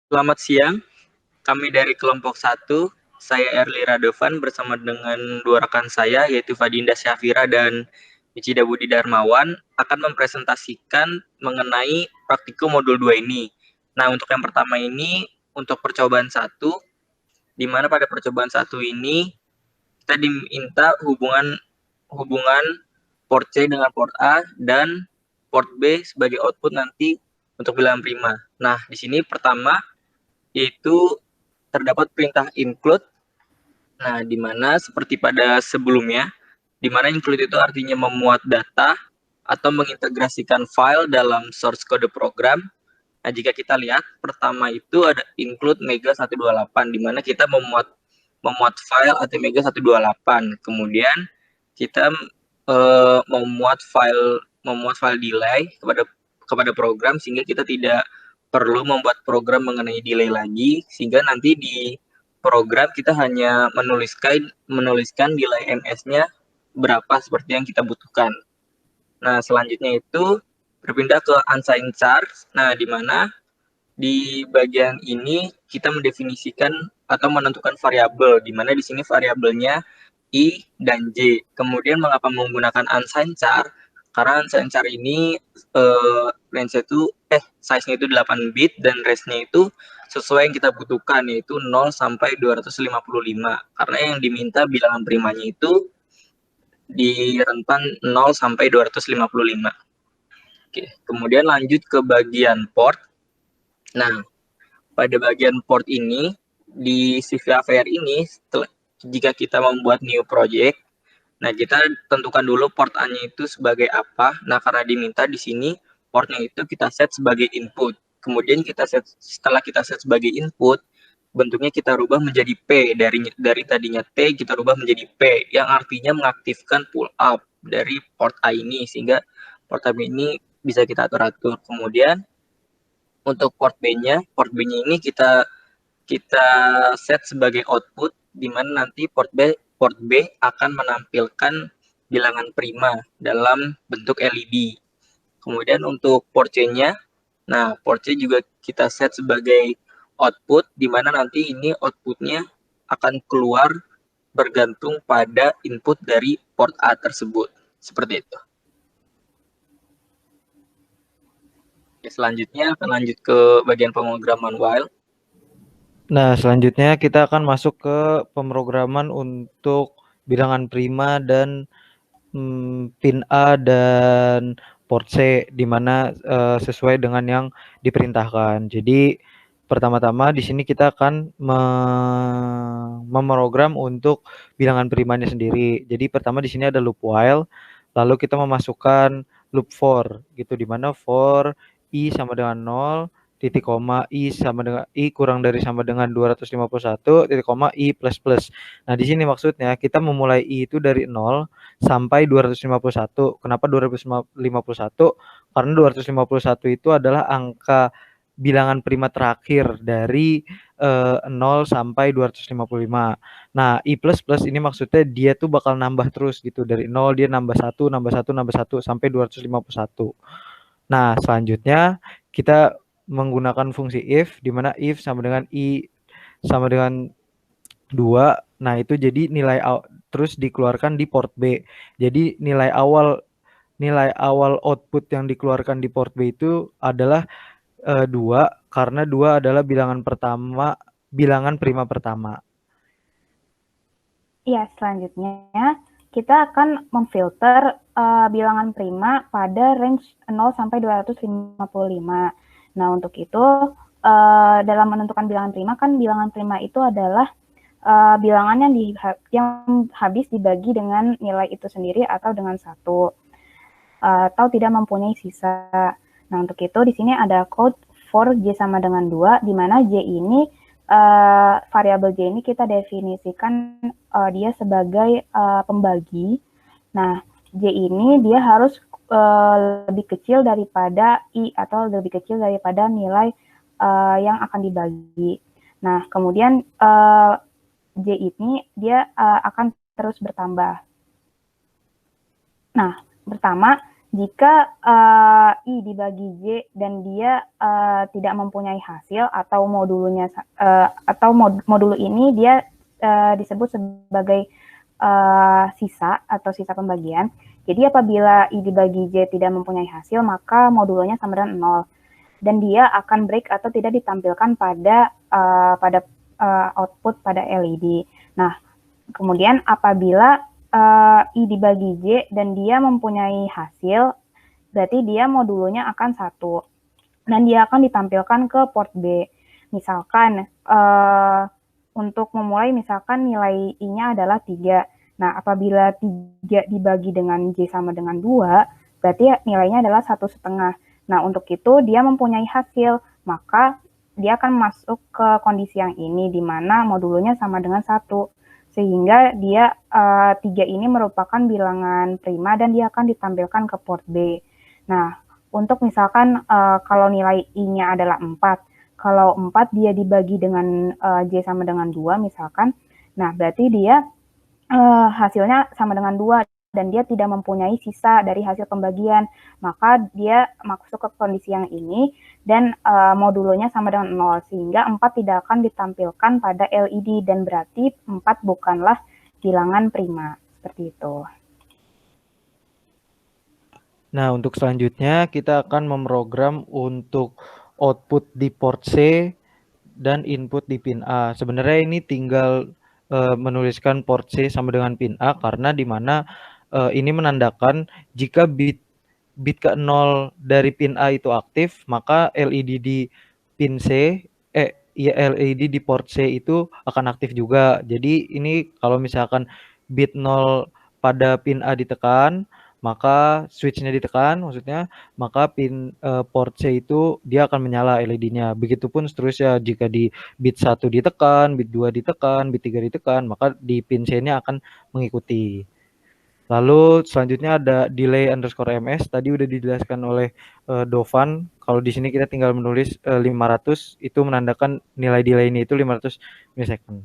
Selamat siang, kami dari kelompok 1, saya Erli Radovan bersama dengan dua rekan saya yaitu Fadinda Syafira dan Micida Budi Darmawan akan mempresentasikan mengenai praktikum modul 2 ini. Nah, untuk yang pertama ini untuk percobaan 1, di mana pada percobaan 1 ini kita diminta hubungan hubungan port C dengan port A dan port B sebagai output nanti untuk bilangan prima. Nah, di sini pertama yaitu terdapat perintah include. Nah, di mana seperti pada sebelumnya, di mana include itu artinya memuat data atau mengintegrasikan file dalam source code program. Nah, jika kita lihat pertama itu ada include mega 128 di mana kita memuat file ATmega 128. Kemudian kita memuat file delay kepada program sehingga kita tidak perlu membuat program mengenai delay lagi, sehingga nanti di program kita hanya menuliskan delay ms-nya berapa seperti yang kita butuhkan. Nah, selanjutnya itu berpindah ke unsigned charge. Nah, di mana di bagian ini kita mendefinisikan atau menentukan variabel, di mana di sini variabelnya I dan J. Kemudian mengapa menggunakan unsigned char? Karena unsigned char ini size-nya itu 8 bit dan range-nya itu sesuai yang kita butuhkan, yaitu 0 sampai 255. Karena yang diminta bilangan primanya itu di rentan 0 sampai 255. Oke, kemudian lanjut ke bagian port. Nah, pada bagian port ini, di CVAVR ini, jika kita membuat new project, nah kita tentukan dulu port A-nya itu sebagai apa. Nah, karena diminta di sini, portnya itu kita set sebagai input. Kemudian setelah kita set sebagai input, bentuknya kita rubah menjadi P. Dari tadinya T, kita rubah menjadi P, yang artinya mengaktifkan pull up dari port A ini, sehingga port A ini bisa kita atur-atur. Kemudian, untuk port B-nya ini kita set sebagai output, di mana nanti port B akan menampilkan bilangan prima dalam bentuk LED. Kemudian untuk port C-nya, nah port C juga kita set sebagai output, di mana nanti ini outputnya akan keluar bergantung pada input dari port A tersebut. Seperti itu. Oke, selanjutnya akan lanjut ke bagian pemrograman while. Nah, selanjutnya kita akan masuk ke pemrograman untuk bilangan prima dan pin A dan port C, di mana sesuai dengan yang diperintahkan. Jadi pertama-tama di sini kita akan memprogram untuk bilangan primanya sendiri. Jadi pertama di sini ada loop while, lalu kita memasukkan loop for gitu, di mana for i sama dengan 0, titik koma i sama dengan i kurang dari sama dengan 251, titik koma i plus plus. Nah, di sini maksudnya kita memulai i itu dari 0 sampai 251. Kenapa 251? Karena 251 itu adalah angka bilangan prima terakhir dari 0 sampai 255. Nah, i plus plus ini maksudnya dia tuh bakal nambah terus gitu, dari 0 dia nambah 1, nambah 1, nambah 1 sampai 251. Nah, selanjutnya kita menggunakan fungsi if, di mana if sama dengan i sama dengan 2. Nah, itu jadi nilai terus dikeluarkan di port B. Jadi nilai awal output yang dikeluarkan di port B itu adalah 2, karena 2 adalah bilangan prima pertama. Iya, selanjutnya kita akan memfilter bilangan prima pada range 0 sampai 255. Nah, untuk itu dalam menentukan bilangan prima, kan bilangan prima itu adalah bilangan yang habis dibagi dengan nilai itu sendiri atau dengan 1, atau tidak mempunyai sisa. Nah, untuk itu di sini ada code for J sama dengan 2, di mana J ini variabel J ini kita definisikan dia sebagai pembagi. Nah, J ini dia harus lebih kecil daripada I atau lebih kecil daripada nilai yang akan dibagi. Nah, kemudian J ini dia akan terus bertambah. Nah, pertama jika I dibagi J dan dia tidak mempunyai hasil atau modulnya atau modul ini dia disebut sebagai sisa atau sisa pembagian. Jadi apabila I dibagi J tidak mempunyai hasil, maka modulnya sama dengan 0 dan dia akan break atau tidak ditampilkan pada output pada LED. Nah, kemudian apabila I dibagi J dan dia mempunyai hasil, berarti dia modulnya akan 1 dan dia akan ditampilkan ke port B. Misalkan untuk memulai misalkan nilai I-nya adalah 3. Nah, apabila 3 dibagi dengan J sama dengan 2, berarti nilainya adalah 1,5. Nah, untuk itu dia mempunyai hasil, maka dia akan masuk ke kondisi yang ini, di mana modulnya sama dengan 1. Sehingga dia 3 ini merupakan bilangan prima dan dia akan ditampilkan ke port B. Nah, untuk misalkan kalau nilai I-nya adalah 4, kalau 4 dia dibagi dengan J sama dengan 2 misalkan, nah berarti dia hasilnya sama dengan 2 dan dia tidak mempunyai sisa dari hasil pembagian, maka dia masuk ke kondisi yang ini dan modulnya sama dengan 0, sehingga 4 tidak akan ditampilkan pada LED dan berarti 4 bukanlah bilangan prima. Seperti itu. Nah, untuk selanjutnya kita akan memprogram untuk output di port C dan input di pin A. Sebenarnya ini tinggal menuliskan port C sama dengan pin A karena di mana ini menandakan jika bit ke-0 dari pin A itu aktif, maka LED di pin C LED di port C itu akan aktif juga. Jadi ini kalau misalkan bit 0 pada pin A ditekan, maka switch-nya ditekan maksudnya, maka pin port C itu dia akan menyala LED-nya. Begitupun seterusnya jika di bit 1 ditekan, bit 2 ditekan, bit 3 ditekan, maka di pin C-nya akan mengikuti. Lalu selanjutnya ada delay underscore ms. Tadi udah dijelaskan oleh Dovan. Kalau di sini kita tinggal menulis 500, itu menandakan nilai delay ini itu 500 milisecond.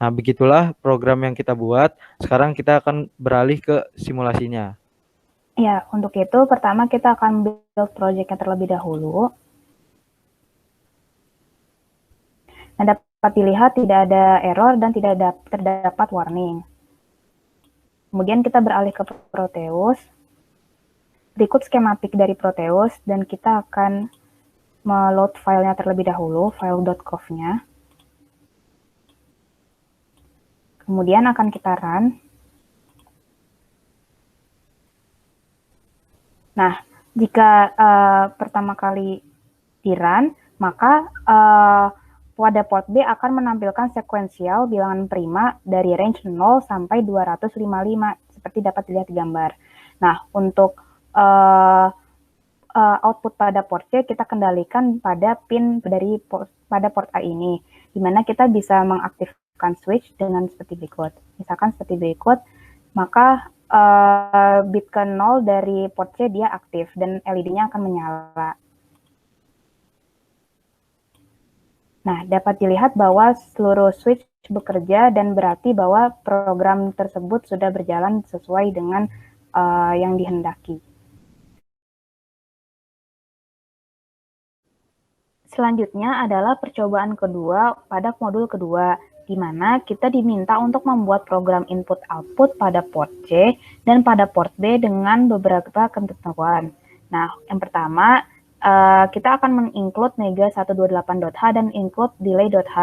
Nah, begitulah program yang kita buat. Sekarang kita akan beralih ke simulasinya. Ya, untuk itu pertama kita akan build project-nya terlebih dahulu. Nah, dapat dilihat tidak ada error dan tidak terdapat warning. Kemudian kita beralih ke Proteus. Berikut skematik dari Proteus dan kita akan meload filenya terlebih dahulu, file.conf-nya. Kemudian akan kita run. Nah, jika pertama kali di run, maka pada port B akan menampilkan sekuensial bilangan prima dari range 0 sampai 255, seperti dapat dilihat di gambar. Nah, untuk output pada port C kita kendalikan pada pin dari pada port A ini, di mana kita bisa mengaktifkan switch dengan seperti berikut. Misalkan seperti berikut, maka bit ke-0 dari port C dia aktif dan LED-nya akan menyala. Nah, dapat dilihat bahwa seluruh switch bekerja dan berarti bahwa program tersebut sudah berjalan sesuai dengan yang dihendaki. Selanjutnya adalah percobaan kedua pada modul kedua, di mana kita diminta untuk membuat program input-output pada port C dan pada port B dengan beberapa ketentuan. Nah, yang pertama, kita akan menginclude mega128.h dan include delay.h,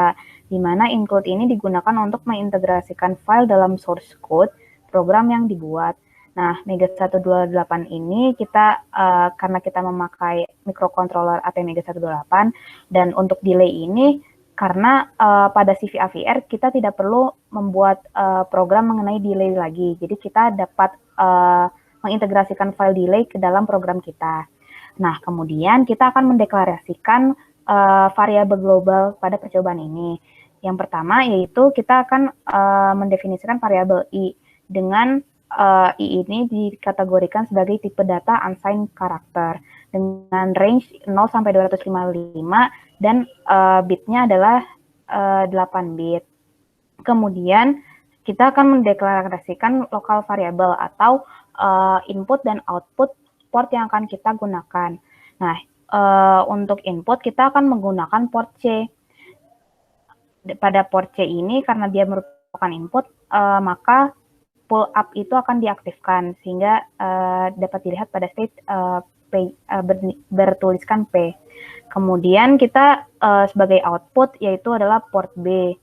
di mana include ini digunakan untuk mengintegrasikan file dalam source code program yang dibuat. Nah, mega128 ini kita karena kita memakai microcontroller ATmega128 dan untuk delay ini karena pada CVAVR kita tidak perlu membuat program mengenai delay lagi. Jadi kita dapat mengintegrasikan file delay ke dalam program kita. Nah, kemudian kita akan mendeklarasikan variabel global pada percobaan ini. Yang pertama yaitu kita akan mendefinisikan variabel I dengan I ini dikategorikan sebagai tipe data unsigned character dengan range 0 sampai 255 dan bitnya adalah 8 bit. Kemudian kita akan mendeklarasikan local variable atau input dan output port yang akan kita gunakan. Nah, untuk input kita akan menggunakan port C. Pada port C ini karena dia merupakan input, maka pull up itu akan diaktifkan sehingga dapat dilihat pada state bertuliskan P. Kemudian kita sebagai output yaitu adalah port B.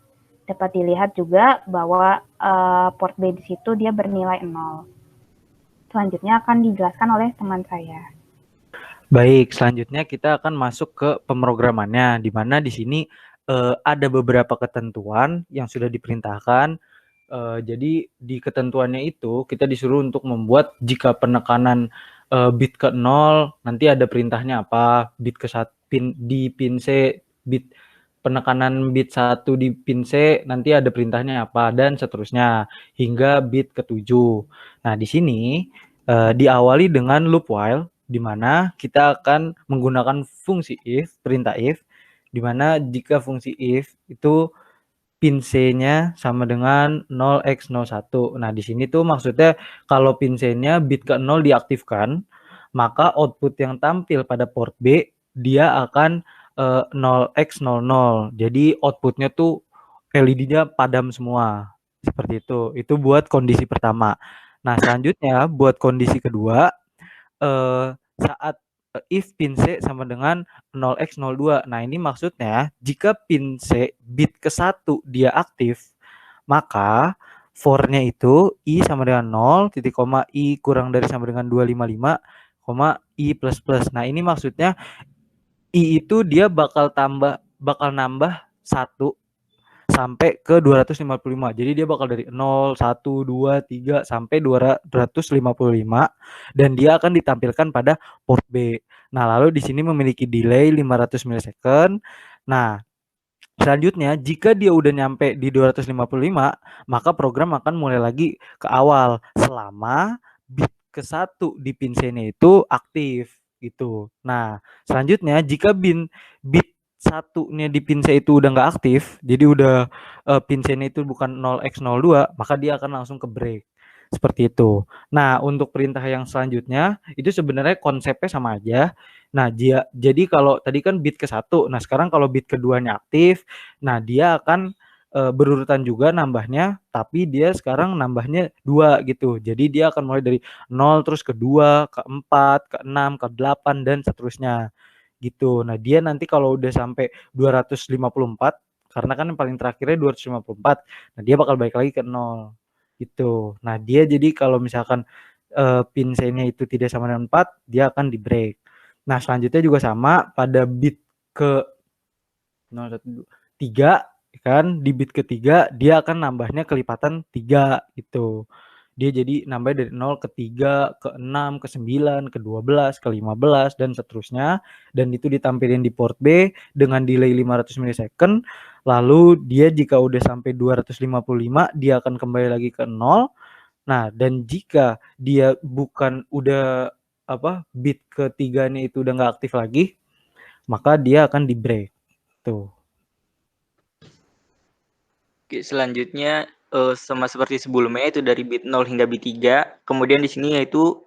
Dapat dilihat juga bahwa port B di situ dia bernilai 0. Selanjutnya akan dijelaskan oleh teman saya. Baik, selanjutnya kita akan masuk ke pemrogramannya, di mana di sini ada beberapa ketentuan yang sudah diperintahkan. Jadi di ketentuannya itu kita disuruh untuk membuat jika penekanan bit ke 0 nanti ada perintahnya apa, bit ke 1 di pin C, bit penekanan bit 1 di pin C nanti ada perintahnya apa, dan seterusnya hingga bit ke-7. Nah, di sini diawali dengan loop while, di mana kita akan menggunakan fungsi if, perintah if, di mana jika fungsi if itu pin C-nya sama dengan 0x01. Nah, di sini tuh maksudnya kalau pin C-nya bit ke-0 diaktifkan, maka output yang tampil pada port B dia akan 0x00. Jadi outputnya tuh LED-nya padam semua. Seperti itu. Itu buat kondisi pertama. Nah, selanjutnya buat kondisi kedua, saat if pin C sama dengan 0x02. Nah, ini maksudnya jika pin C bit ke-1 dia aktif, maka for-nya itu I sama dengan 0, titik koma I kurang dari sama dengan 255, koma I plus plus. Nah, ini maksudnya I itu dia bakal nambah 1 sampai ke 255. Jadi dia bakal dari 0, 1, 2, 3 sampai 255 dan dia akan ditampilkan pada port B. Nah, lalu di sini memiliki delay 500 millisecond. Nah, selanjutnya jika dia udah nyampe di 255, maka program akan mulai lagi ke awal selama bit ke-1 di pin C-nya itu aktif gitu. Nah, selanjutnya jika bit satunya di pin C itu udah nggak aktif, jadi udah pin C-nya itu bukan 0x02, maka dia akan langsung ke break. Seperti itu. Nah, untuk perintah yang selanjutnya itu sebenarnya konsepnya sama aja. Nah, jadi kalau tadi kan bit ke-1, nah sekarang kalau bit keduanya aktif, nah dia akan berurutan juga nambahnya, tapi dia sekarang nambahnya 2 gitu. Jadi dia akan mulai dari 0 terus ke 2, ke 4, ke 6, ke 8 dan seterusnya gitu. Nah, dia nanti kalau udah sampai 254, karena kan yang paling terakhirnya 254, nah dia bakal balik lagi ke 0 gitu. Nah, dia jadi kalau misalkan pin C-nya itu tidak sama dengan 4, dia akan di break. Nah, selanjutnya juga sama pada bit ke 3 kan, di bit ketiga dia akan nambahnya kelipatan 3 gitu. Dia jadi nambah dari 0 ke 3, ke 6, ke 9, ke 12, ke 15 dan seterusnya, dan itu ditampilin di port B dengan delay 500 millisecond. Lalu dia jika udah sampai 255 dia akan kembali lagi ke 0. Nah, dan jika dia bukan udah bit ketiganya itu udah nggak aktif lagi, maka dia akan di break tuh. Oke, selanjutnya sama seperti sebelumnya itu dari bit 0 hingga bit 3. Kemudian di sini yaitu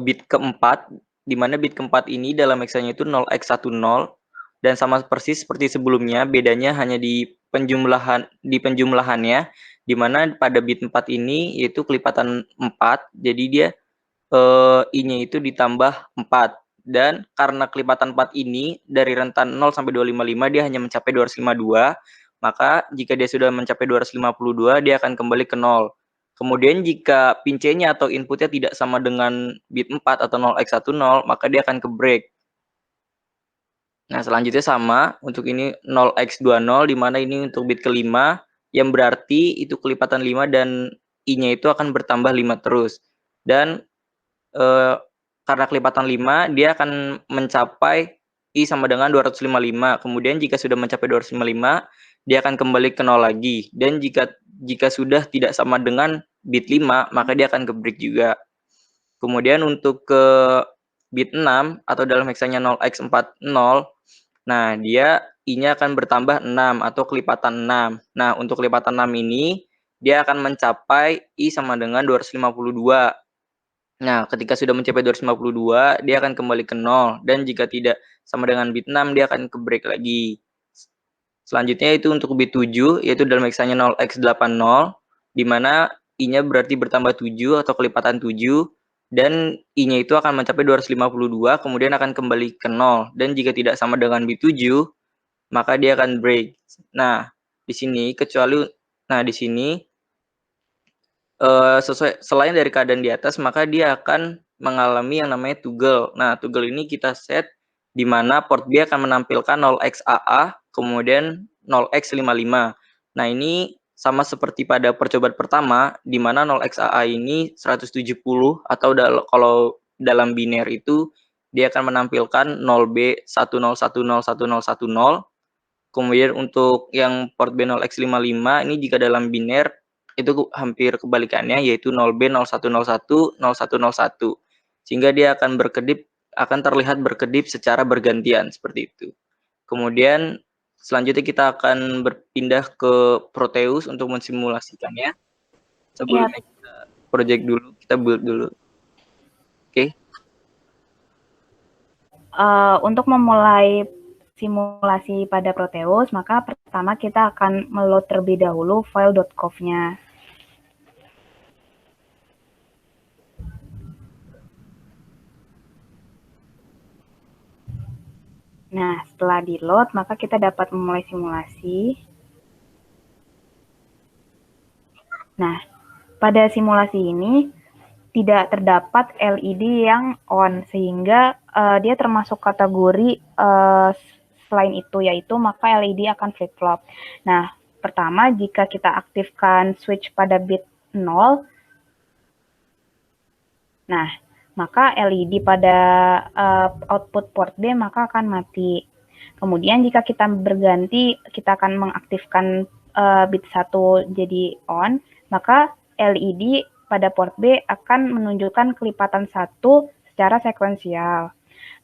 bit keempat, di mana bit keempat ini dalam heksanya itu 0x10 dan sama persis seperti sebelumnya, bedanya hanya di penjumlahannya, di mana pada bit 4 ini yaitu kelipatan 4, jadi dia I-nya itu ditambah 4. Dan karena kelipatan 4 ini dari rentan 0 sampai 255 dia hanya mencapai 252, maka jika dia sudah mencapai 252 dia akan kembali ke 0. Kemudian jika pin C-nya atau inputnya tidak sama dengan bit 4 atau 0x10, maka dia akan ke break. Nah, selanjutnya sama untuk ini 0x20, di mana ini untuk bit kelima, yang berarti itu kelipatan 5 dan I-nya itu akan bertambah 5 terus. Dan karena kelipatan 5, dia akan mencapai I sama dengan 255. Kemudian jika sudah mencapai 255, dia akan kembali ke 0 lagi. Dan jika sudah tidak sama dengan bit 5, maka dia akan ke break juga. Kemudian untuk ke bit 6 atau dalam heksanya 0x40, nah dia I-nya akan bertambah 6 atau kelipatan 6. Nah, untuk kelipatan 6 ini dia akan mencapai I sama dengan 252. Nah, ketika sudah mencapai 252, dia akan kembali ke 0. Dan jika tidak sama dengan bit 6, dia akan ke break lagi. Selanjutnya itu untuk bit 7, yaitu dalam heksanya 0x80, di mana I-nya berarti bertambah 7 atau kelipatan 7, dan I-nya itu akan mencapai 252, kemudian akan kembali ke 0. Dan jika tidak sama dengan bit 7, maka dia akan break. Nah, di sini sesuai selain dari keadaan di atas, maka dia akan mengalami yang namanya toggle. Nah, toggle ini kita set di mana port B akan menampilkan 0xAA, kemudian 0x55. Nah, ini sama seperti pada percobaan pertama, di mana 0xAA ini 170, atau kalau dalam biner itu, dia akan menampilkan 0B 10101010. Kemudian untuk yang port B 0x55 ini jika dalam biner itu hampir kebalikannya, yaitu 0B 0101 0101, sehingga dia akan terlihat berkedip secara bergantian seperti itu. Kemudian selanjutnya kita akan berpindah ke Proteus untuk mensimulasikannya. Sebelumnya kita project dulu, kita build dulu. Oke. Untuk memulai simulasi pada Proteus, maka pertama kita akan meload terlebih dahulu file .conf-nya. Nah, setelah di-load, maka kita dapat memulai simulasi. Nah, pada simulasi ini tidak terdapat LED yang on, sehingga dia termasuk kategori selain itu, yaitu maka LED akan flip-flop. Nah, pertama jika kita aktifkan switch pada bit 0, nah, maka LED pada output port B maka akan mati. Kemudian jika kita berganti, kita akan mengaktifkan bit 1 jadi on, maka LED pada port B akan menunjukkan kelipatan 1 secara sekuensial.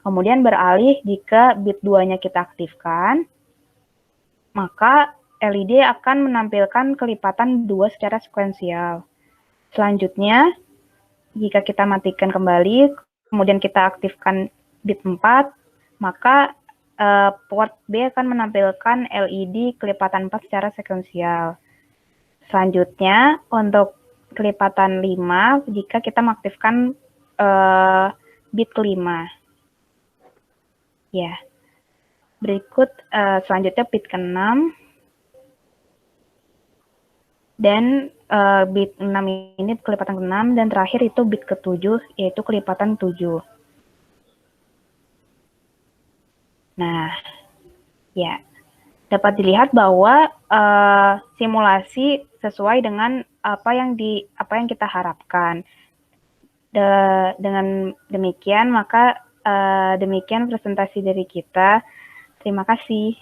Kemudian beralih jika bit 2-nya kita aktifkan, maka LED akan menampilkan kelipatan 2 secara sekuensial. Selanjutnya, jika kita matikan kembali, kemudian kita aktifkan bit 4, maka port B akan menampilkan LED kelipatan 4 secara sekuensial. Selanjutnya, untuk kelipatan 5, jika kita mengaktifkan bit kelima. Ya. Berikut selanjutnya bit ke-6. Dan bit 6 ini kelipatan ke-6, dan terakhir itu bit ke-7, yaitu kelipatan 7. Nah, ya, dapat dilihat bahwa simulasi sesuai dengan apa yang kita harapkan. Dengan demikian, maka demikian presentasi dari kita. Terima kasih.